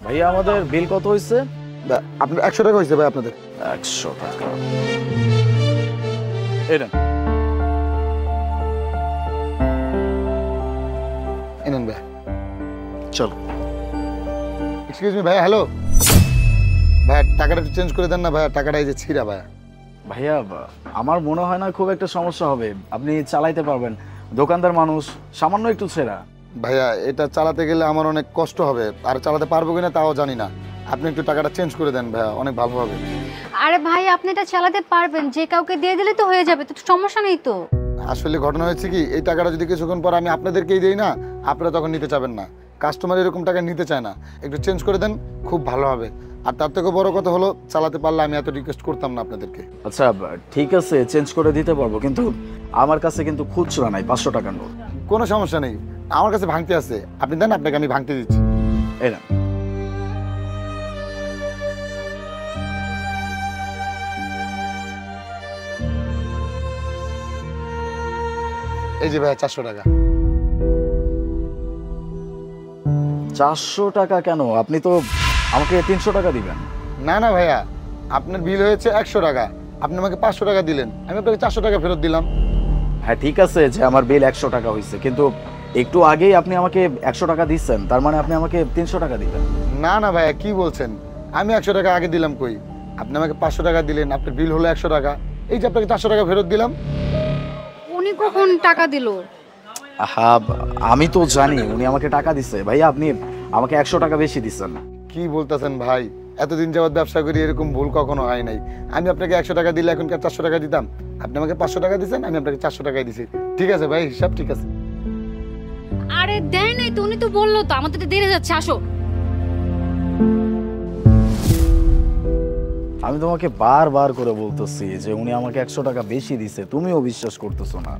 ভাইয়া আমাদের বিল কত হয়েছে? আপনার 100 টাকা হয়েছে ভাই আপনাদের। 100 টাকা। এটা এনেন ভাই। চলো। এক্সকিউজ মি ভাই, হ্যালো ভাই, টাকাটা একটু চেঞ্জ করে দেন না ভাই, টাকাটা এই যে ছিঁড়া ভাই। ভাইয়া আমার মনে হয় না খুব একটা সমস্যা হবে, আপনি চালাইতে পারবেন, দোকানদার মানুষ, সামান্য একটু ছেঁড়া। ভাইয়া এটা চালাতে গেলে আমার অনেক কষ্ট হবে, আর চালাতে পারবো কিনা তাও জানি না। আপনি একটু টাকাটা চেঞ্জ করে দেন ভাইয়া, অনেক ভালো হবে। আরে ভাই আপনি এটা চালাতে পারবেন, যে কাউকে দিয়ে দিলে তো হয়ে যাবে, তো সমস্যা নেই তো। আসলে ঘটনা হয়েছে কি, এই টাকাটা যদি কিছুক্ষণ পর আমি আপনাদেরকেই দিই না, আপনারা তখন নিতে চাবেন না। কাস্টমার এরকম টাকা নিতে চায় না, একটু চেঞ্জ করে দেন, খুব ভালো হবে। আর তার থেকে বড় কথা হলো, চালাতে পারলে আমি এত রিকোয়েস্ট করতাম না আপনাদেরকে। আচ্ছা ঠিক আছে, চেঞ্জ করে দিতে পারবো, কিন্তু আমার কাছে কিন্তু খুচরা নাই 500 টাকার নোট। কোনো সমস্যা নেই, আমার কাছে ভাঙতে আছে, আপনি দেন, আপনাকে আমি ভাঙতে দিচ্ছি। এই না, এই যে ভাইয়া 400 টাকা। 400 টাকা কেন? আপনি তো আমাকে 300 টাকা দিবেন। না না ভাইয়া, আপনার বিল হয়েছে 100 টাকা, আপনি আমাকে 500 টাকা দিলেন, আমি আপনাকে 400 টাকা ফেরত দিলাম। হ্যাঁ ঠিক আছে যে আমার বিল 100 টাকা হয়েছে, কিন্তু একটু আগেই আপনি আমাকে 100 টাকা দিচ্ছেন, তার মানে আপনি আমাকে 300 টাকা দিবেন। না না ভাইয়া, কি বলছেন? আমি 100 টাকা আগে দিলাম কই? আপনি আমাকে 500 টাকা দিলেন, আপনার বিল হলো 100 টাকা, এই যে আপনাকে 400 টাকা ফেরত দিলাম। উনি কখন টাকা দিল? হ্যাঁ আমি তো জানি উনি আমাকে টাকা দিচ্ছে, ভাইয়া আপনি আমাকে 100 টাকা বেশি দিচ্ছেন। কি বলতেছেন ভাই? এতদিন যাবত ব্যবসা করি, এরকম ভুল কখনো হয় নাই। আমি আপনাকে 100 টাকা দিলে এখনকার 400 টাকা দিতাম? আপনি আমাকে 500 টাকা দিচ্ছেন, আমি আপনাকে 400 টাকাই দিছি। ঠিক আছে ভাই, হিসাব ঠিক আছে। আরে দেয় নাই তো, উনি তো বললো তো আমাদের তো দেরি যাচ্ছে, আসো। আমি তোমাকে বারবার করে বলতেছি যে উনি আমাকে 100 টাকা বেশি দিচ্ছে, তুমিও বিশ্বাস করতেছো না।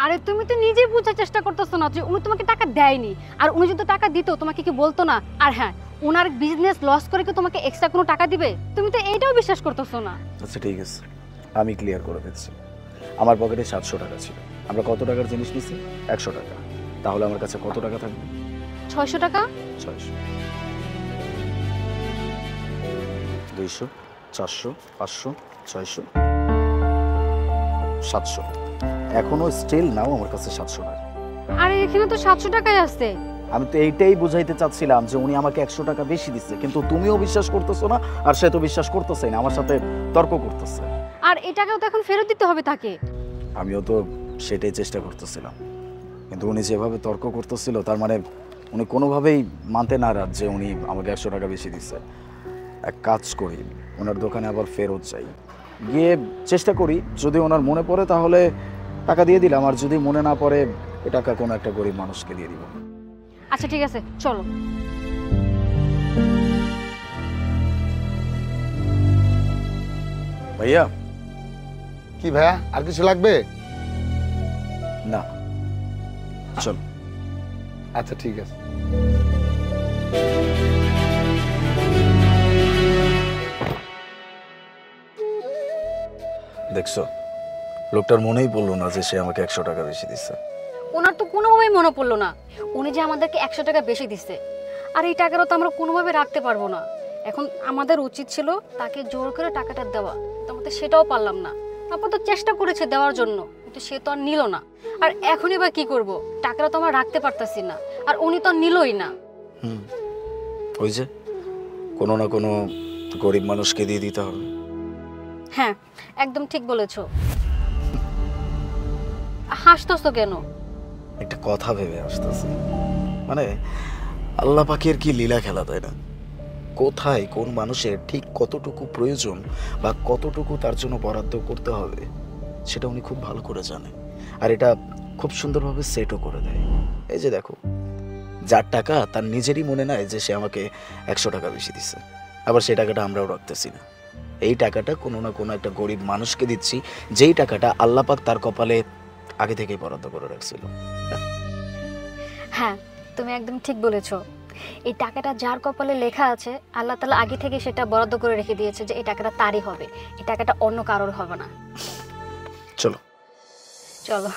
আরে তুমি তো নিজেই বোঝার চেষ্টা করতেছো না যে উনি তোমাকে টাকা দেয়নি, আর উনি যদি টাকা দিত তোমাকে কি বলতো না? আর হ্যাঁ, ওনার বিজনেস লস করে কি তোমাকে এক্সট্রা কোনো টাকা দিবে? তুমি তো এইটাও বিশ্বাস করতেছো না। আচ্ছা ঠিক আছে, আমি ক্লিয়ার করে দিচ্ছি। আমার পকেটে 700 টাকা ছিল, আমরা কত টাকার জিনিস নিছি? 100 টাকা। তাহলে আমার কাছে কত টাকা থাকবে? 600 টাকা। 600, 200, 400, 500, 600, 700। এখনো স্টিল নাও আমার কাছে 700 টাকা। আরে এখানে তো 700 টাকাই আছে। আমি তো এইটাই বুঝাইতে চাচ্ছিলাম যে উনি আমাকে 100 টাকা বেশি দিচ্ছে, কিন্তু তুমিও বিশ্বাস করতেছো না, আর সে তো বিশ্বাস করতেছে না, আমার সাথে তর্ক করতেছে। আর এই টাকাও তো এখন ফেরত দিতে হবে তাকে। আমিও তো সেটাই চেষ্টা করতেছিলাম, কিন্তু উনি যেভাবে তর্ক করতেছিল, তার মানে উনি কোনোভাবেই মানতে নারাজ যে উনি আমাকে 100 টাকা বেশি দিচ্ছে। এক কাজ করি, ওনার দোকানে আবার ফেরত যাই, গিয়ে চেষ্টা করি, যদি ওনার মনে পড়ে তাহলে টাকা দিয়ে দিলাম, আর যদি মনে না পড়ে এ টাকা কোনো একটা গরিব মানুষকে দিয়ে দিব। আচ্ছা ঠিক আছে, চলো। ভাইয়া। কি ভাইয়া, আর কিছু লাগবে? না, চল। আচ্ছা ঠিক আছে। দেখছো, লোকটার মনেই পড়লো না যে সে আমাকে 100 টাকা বেশি দিচ্ছে। ওনার তো কোনোভাবেই মনে পড়লো না উনি যে আমাদেরকে 100 টাকা বেশি দিচ্ছে, আর এই টাকাটা তো আমরা কোনোভাবে রাখতে পারবো না। এখন আমাদের উচিত ছিল তাকে জোর করে টাকাটা দেওয়া, কিন্তু আমরা তো সেটাও পারলাম না। তারপর তো চেষ্টা করেছে দেওয়ার জন্য, কিন্তু সে তো আর নিল না। আর এখনই বা কি করব? টাকাটা তো আমরা রাখতে পারতাছি না, আর উনি তো নিলই না। ওই যে কোনো না কোনো গরিব মানুষকে দিয়ে দিতে হবে। হ্যাঁ একদম ঠিক বলেছো। হাসতেছো কেন? একটা কথা ভেবে আসতেছি, মানে আল্লাহ পাকের কি লীলা খেলা, তাই না? কোথায় কোন মানুষের ঠিক কতটুকু প্রয়োজন বা কতটুকু তার জন্য বরাদ্দ করতে হবে সেটা উনি খুব ভালো করে জানে, আর এটা খুব সুন্দরভাবে সেটও করে দেয়। এই যে দেখো, যার টাকা তার নিজেরই মনে নাই যে সে আমাকে 100 টাকা বেশি দিচ্ছে, আবার সেই টাকাটা আমরাও রাখতেছি না। এই টাকাটা কোনো না কোনো একটা গরিব মানুষকে দিচ্ছি, যেই টাকাটা আল্লাহ পাক তার কপালে আগে থেকেই বরাদ্দ করে রাখছিল। হ্যাঁ তুমি একদম ঠিক বলেছো। এই টাকাটা যার কপালে লেখা আছে, আল্লাহ তাআলা আগে থেকে সেটা বরাদ্দ করে রেখে দিয়েছে যে এই টাকাটা তারই হবে, এই টাকাটা অন্য কারোর হবে না। চলো চলো।